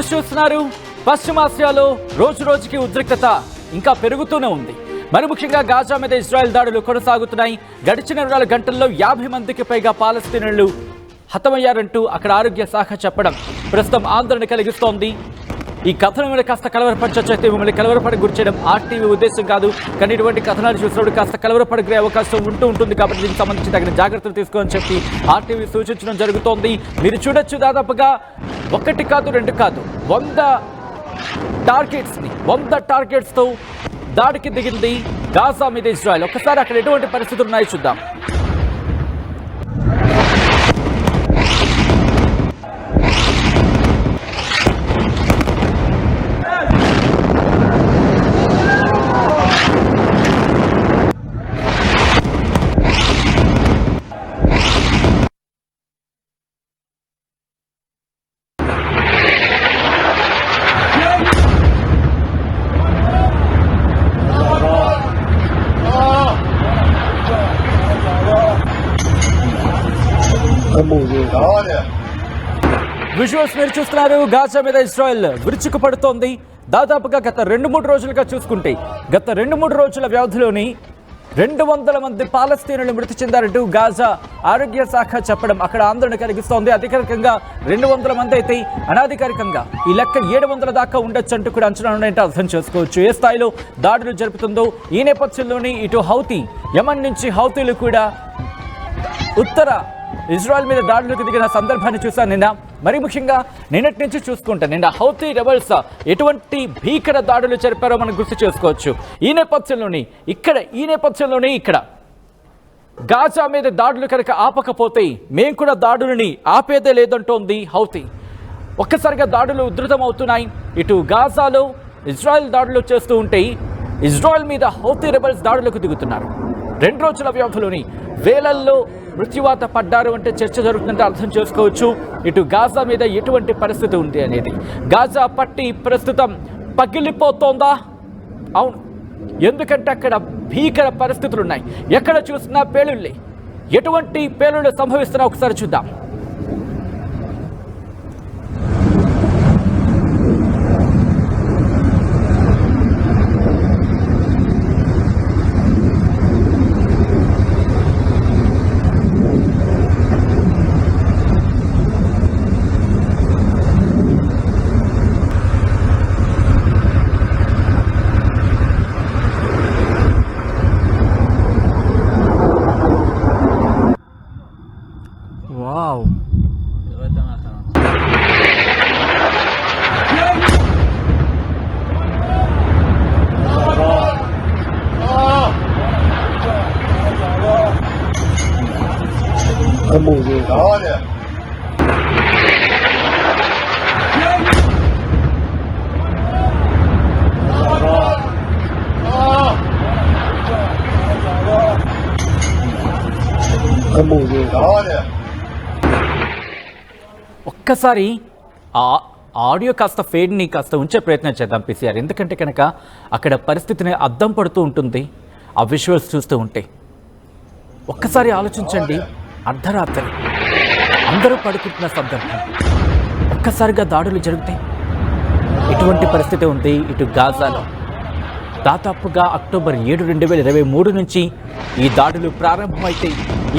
News చూస్తున్నారు. పశ్చిమాసియాలో రోజు రోజుకి ఉద్రిక్తత ఇంకా పెరుగుతూనే ఉంది. మరి ముఖ్యంగా గాజా మీద ఇజ్రాయెల్ దాడులు కొనసాగుతున్నాయి. గడిచిన 24 గంటల్లో 50 మందికి పైగా పాలస్తీనులు హతమయ్యారంటూ అక్కడ ఆరోగ్య శాఖ చెప్పడం ప్రస్తుతం ఆందోళన కలిగిస్తోంది. ఈ కథనం మీద కాస్త కలవరపరచొచ్చైతే మిమ్మల్ని కలవరపడి గురి చేయడం ఆర్టీవీ ఉద్దేశం కాదు. కానీ ఇటువంటి కథనాలు చూసినప్పుడు కాస్త కలవరపడిగే అవకాశం ఉంటుంది. కాబట్టి దీనికి సంబంధించి తగిన జాగ్రత్తలు తీసుకోని చెప్పి ఆర్టీవీ సూచించడం జరుగుతోంది. మీరు చూడొచ్చు, దాదాపుగా 1 కాదు 2 కాదు 100 టార్గెట్స్తో దాడికి దిగింది గాజా మీద ఇజ్రాయెల్. ఒక్కసారి అక్కడ ఎటువంటి పరిస్థితులు ఉన్నాయో చూద్దాం. విజువల్స్ మీరు చూస్తున్నారు. గాజా మీద ఇజ్రాయెల్ విరుచుకు పడుతోంది. దాదాపుగా గత 2-3 రోజులుగా చూసుకుంటే గత 2-3 రోజుల వ్యవధిలోని 200 మంది పాలస్తీనులు మృతి చెందారంటూ గాజా ఆరోగ్య శాఖ చెప్పడం అక్కడ ఆందోళన కలిగిస్తోంది. అధికారికంగా 200 మంది అయితే అనాధికారికంగా ఈ లెక్క 700 దాకా ఉండొచ్చు అంటూ కూడా అంచనా ఉన్నాయంటే అర్థం చేసుకోవచ్చు ఏ స్థాయిలో దాడులు జరుపుతుందో. ఈ నేపథ్యంలోని ఇటు హౌతీ, యమన్ నుంచి హౌతీలు కూడా ఉత్తర ఇజ్రాయెల్ మీద దాడులకు దిగిన సందర్భాన్ని చూశాను నిన్న. మరి ముఖ్యంగా నిన్నటి నుంచి చూసుకుంటే నిన్న హౌతీ రెబల్స్ ఎటువంటి భీకర దాడులు జరిపారో మనం గుర్తు చేసుకోవచ్చు. ఈ నేపథ్యంలోనే ఇక్కడ గాజా మీద దాడులు కనుక ఆపకపోతే మేము కూడా దాడులని ఆపేదే లేదంటోంది హౌతీ. ఒక్కసారిగా దాడులు ఉధృతమవుతున్నాయి. ఇటు గాజాలో ఇజ్రాయెల్ దాడులు చేస్తూ ఉంటే ఇజ్రాయెల్ మీద హౌతీ రెబల్స్ దాడులకు దిగుతున్నారు. 2 రోజుల వ్యవధిలోని వేలల్లో మృత్యువాత పడ్డారు అంటే చర్చ జరుగుతుందంటే అర్థం చేసుకోవచ్చు ఇటు గాజా మీద ఎటువంటి పరిస్థితి ఉంది అనేది. గాజా పట్టి ప్రస్తుతం పగిలిపోతోందా? అవును, ఎందుకంటే అక్కడ భీకర పరిస్థితులు ఉన్నాయి. ఎక్కడ చూసినా పేలుళ్ళే. ఎటువంటి పేలుళ్ళు సంభవిస్తున్నా ఒకసారి చూద్దాం. వావ్, ఒక్కసారి ఆ ఆడియో కాస్త ఫేడ్ని కాస్త ఉంచే ప్రయత్నం చేద్దాం పీసీఆర్. ఎందుకంటే కనుక అక్కడ పరిస్థితిని అద్దం పడుతూ ఉంటుంది ఆ విజువల్స్ చూస్తూ ఉంటే. ఒక్కసారి ఆలోచించండి, అర్ధరాత్రి అందరూ పడుకుంటున్న సందర్భం ఒక్కసారిగా దాడులు జరుగుతాయి. ఎటువంటి పరిస్థితి ఉంది ఇటు గాజాలో. దాదాపుగా అక్టోబర్ 7, 2023 నుంచి ఈ దాడులు ప్రారంభమైతే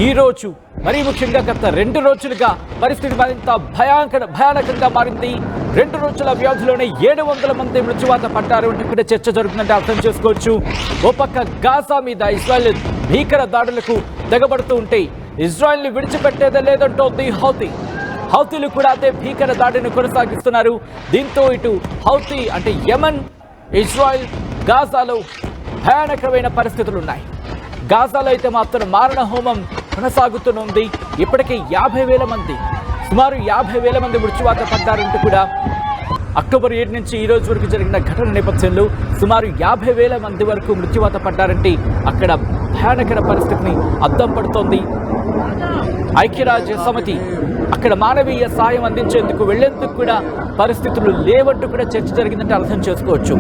ఈరోజు మరీ ముఖ్యంగా గత 2 రోజులుగా పరిస్థితి మరింత భయానకంగా మారింది. 2 రోజుల వ్యవధిలోనే 700 మంది మృత్యువాత పడ్డారు అంటే కూడా చర్చ జరుగుతుందంటే అర్థం చేసుకోవచ్చు. ఓ పక్క గాజా మీద ఇజ్రాయెల్ భీకర దాడులకు తెగబడుతూ ఉంటే ఇజ్రాయెల్ని విడిచిపెట్టేదే లేదంటోంది హౌతీ. హౌతీలు కూడా అదే భీకర దాడిని కొనసాగిస్తున్నారు. దీంతో ఇటు హౌతీ అంటే యమన్, ఇజ్రాయెల్, గాజాలో భయానకమైన పరిస్థితులున్నాయి. గాజాలో అయితే మాత్రం మారణ హోమం కొనసాగుతుంది. ఇప్పటికే 50,000 మంది, సుమారు 50,000 మంది మృత్యువాత పడ్డారంటూ కూడా అక్టోబర్ 7 నుంచి ఈ రోజు వరకు జరిగిన ఘటన నేపథ్యంలో సుమారు 50,000 మంది వరకు మృత్యువాత పడ్డారంటే అక్కడ భయానకర పరిస్థితిని అద్దం పడుతోంది. ఐక్యరాజ్య సమితి అక్కడ మానవీయ సాయం అందించేందుకు వెళ్లేందుకు కూడా పరిస్థితులు లేవంటూ కూడా చర్చ జరిగిందంటే అర్థం చేసుకోవచ్చు.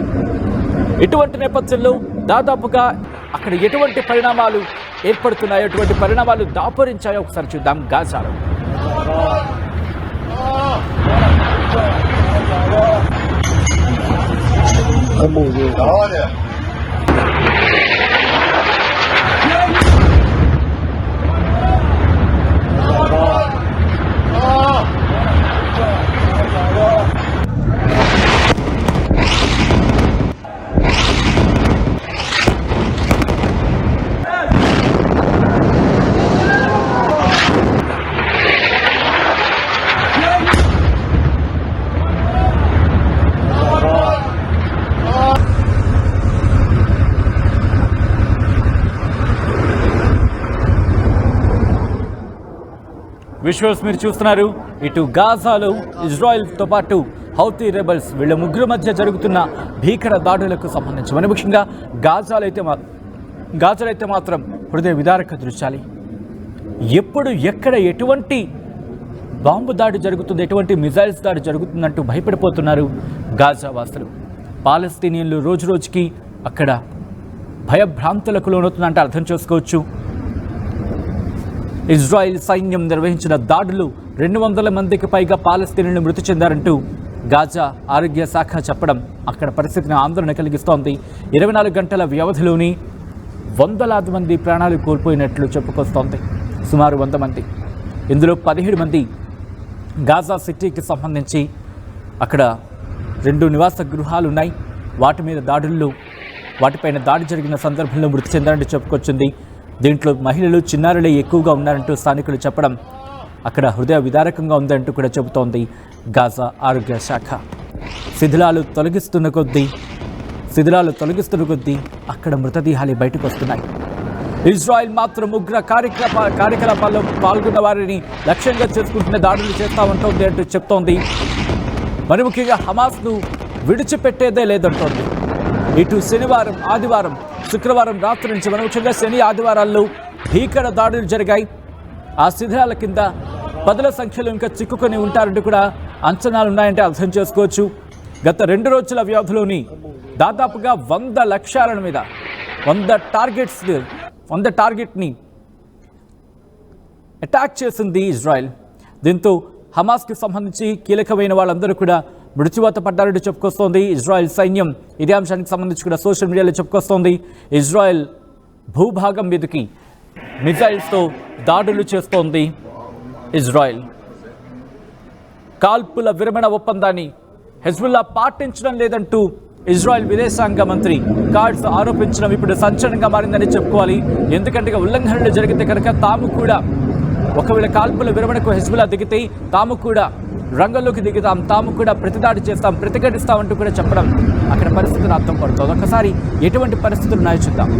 ఇటువంటి నేపథ్యంలో దాదాపుగా అక్కడ ఎటువంటి పరిణామాలు ఏర్పడుతున్నాయో, ఎటువంటి పరిణామాలు దాపురించాయో ఒకసారి చూద్దాం గాజాలో. విజువల్స్ మీరు చూస్తున్నారు. ఇటు గాజాలో ఇజ్రాయెల్తో పాటు హౌతీ రెబల్స్ వీళ్ళ ముగ్గురు మధ్య జరుగుతున్న భీకర దాడులకు సంబంధించి మరి ముఖ్యంగా గాజాలో అయితే మాత్రం హృదయ విదారక దృశ్యాలు. ఎప్పుడు ఎక్కడ ఎటువంటి బాంబు దాడి జరుగుతుంది, ఎటువంటి మిజైల్స్ దాడి జరుగుతుందంటూ భయపడిపోతున్నారు గాజా వాసులు. పాలస్తీనియన్లు రోజు రోజుకి అక్కడ భయభ్రాంతులకు లోనవుతుందంటే అర్థం చేసుకోవచ్చు. ఇజ్రాయిల్ సైన్యం నిర్వహించిన దాడులు 200 మందికి పైగా పాలస్తీనులు మృతి చెందారంటూ గాజా ఆరోగ్య శాఖ చెప్పడం అక్కడ పరిస్థితిని ఆందోళన కలిగిస్తోంది. 24 గంటల వ్యవధిలోని వందలాది మంది ప్రాణాలు కోల్పోయినట్లు చెప్పుకొస్తోంది. సుమారు 100 మంది, ఇందులో 17 మంది గాజా సిటీకి సంబంధించి అక్కడ 2 నివాస గృహాలు ఉన్నాయి. వాటిపైన దాడి జరిగిన సందర్భంలో మృతి చెందారంటూ చెప్పుకొచ్చింది. దీంట్లో మహిళలు, చిన్నారులే ఎక్కువగా ఉన్నారంటూ స్థానికులు చెప్పడం అక్కడ హృదయ విదారకంగా ఉందంటూ కూడా చెబుతోంది గాజా ఆరోగ్య శాఖ. శిథిలాలు తొలగిస్తున్న కొద్దీ అక్కడ మృతదేహాలు బయటకు వస్తున్నాయి. ఇజ్రాయెల్ మాత్రం ఉగ్ర కార్యకలాపాల్లో పాల్గొన్న వారిని లక్ష్యంగా చేసుకుంటున్న దాడులు చేస్తూ ఉంటుంది అంటూ చెప్తోంది. మరి ముఖ్యంగా హమాస్ను విడిచిపెట్టేదే లేదంటోంది. ఇటు శనివారం, ఆదివారం, శుక్రవారం రాత్రి నుంచి ముఖ్యంగా శని, ఆదివారాల్లో భీకర దాడులు జరిగాయి. ఆ శిథిలాల కింద పదుల సంఖ్యలో ఇంకా చిక్కుకొని ఉంటారంటూ కూడా అంచనాలు ఉన్నాయంటే అర్థం చేసుకోవచ్చు. గత 2 రోజుల వ్యవధిలోని దాదాపుగా 100 లక్ష్యాల మీద 100 టార్గెట్ని అటాక్ చేసింది ఇజ్రాయెల్. దీంతో హమాస్కి సంబంధించి కీలకమైన వాళ్ళందరూ కూడా మృత్యువాత పడ్డారంటూ చెప్పుకొస్తోంది ఇజ్రాయెల్ సైన్యం. ఇదే అంశానికి సంబంధించి కూడా సోషల్ మీడియాలో చెప్పుకొస్తోంది. ఇజ్రాయెల్ భూభాగం మీదకి మిజైల్స్తో దాడులు చేస్తోంది. ఇజ్రాయెల్ కాల్పుల విరమణ ఒప్పందాన్ని హెజ్బుల్లా పాటించడం లేదంటూ ఇజ్రాయెల్ విదేశాంగ మంత్రి కార్డ్స్ ఆరోపించడం ఇప్పుడు సంచలనంగా మారిందని చెప్పుకోవాలి. ఎందుకంటే ఉల్లంఘనలు జరిగితే కనుక తాము కూడా ఒకవేళ కాల్పుల విరమణకు హెజ్బుల్లా దిగితే తాము కూడా రంగంలోకి దిగుతాం, తాము కూడా ప్రతిదాడి చేస్తాం, ప్రతిఘటిస్తామంటూ కూడా చెప్పడం అక్కడ పరిస్థితులు అర్థం పడుతుంది. ఒకసారి ఎటువంటి పరిస్థితులు ఉన్నాయో చూద్దాం.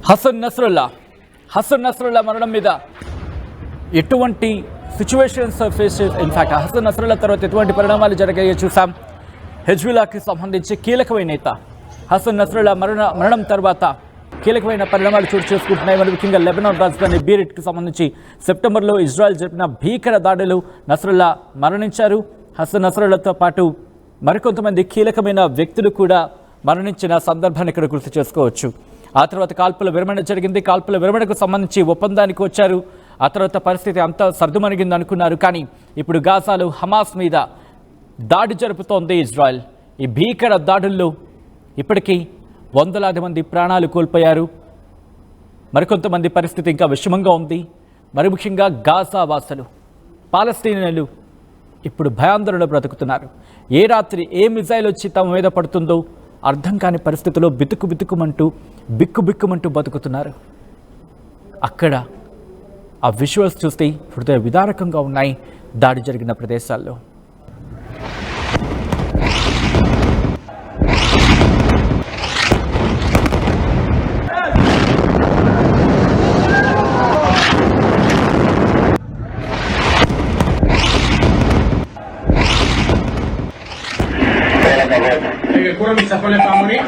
హసన్ నస్రుల్లా మరణం మీద ఎటువంటి situations face in fact Hasan Nasrallah తర్వాత ఎటువంటి పరిణామాలు జరిగాయో చూసాం. హెజ్బుల్లాకి సంబంధించి కీలకమైన నేత హసన్ నస్రుల్లా మరణం తర్వాత కీలకమైన పరిణామాలు చోటు చేసుకుంటున్నాయి. మరి ముఖ్యంగా లెబనాన్ రాజధాని బీరెట్కి సంబంధించి సెప్టెంబర్లో ఇజ్రాయెల్ జరిపిన భీకర దాడులు నస్రుల్లా మరణించారు. హసన్ నస్రుల్లాతో పాటు మరికొంతమంది కీలకమైన వ్యక్తులు కూడా మరణించిన సందర్భాన్ని ఇక్కడ గుర్తు చేసుకోవచ్చు. ఆ తర్వాత కాల్పుల విరమణ జరిగింది. కాల్పుల విరమణకు సంబంధించి ఒప్పందానికి వచ్చారు. ఆ తర్వాత పరిస్థితి అంతా సర్దుమణిగింది అనుకున్నారు. కానీ ఇప్పుడు గాజాలో హమాస్ మీద దాడి జరుపుతోంది ఇజ్రాయెల్. ఈ భీకర దాడుల్లో ఇప్పటికీ వందలాది మంది ప్రాణాలు కోల్పోయారు. మరికొంతమంది పరిస్థితి ఇంకా విషమంగా ఉంది. మరి ముఖ్యంగా గాజా వాసులు, పాలస్తీనియన్లు ఇప్పుడు భయాందోళనలో బ్రతుకుతున్నారు. ఏ రాత్రి ఏ మిజైల్ వచ్చి తమ మీద పడుతుందో అర్థం కాని పరిస్థితుల్లో బిక్కుబిక్కుమంటూ బతుకుతున్నారు. అక్కడ ఆ విజువల్స్ చూస్తే హృదయ విదారకంగా ఉన్నాయి దాడి జరిగిన ప్రదేశాల్లో. Recuerden mis zapatos family.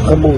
Kamu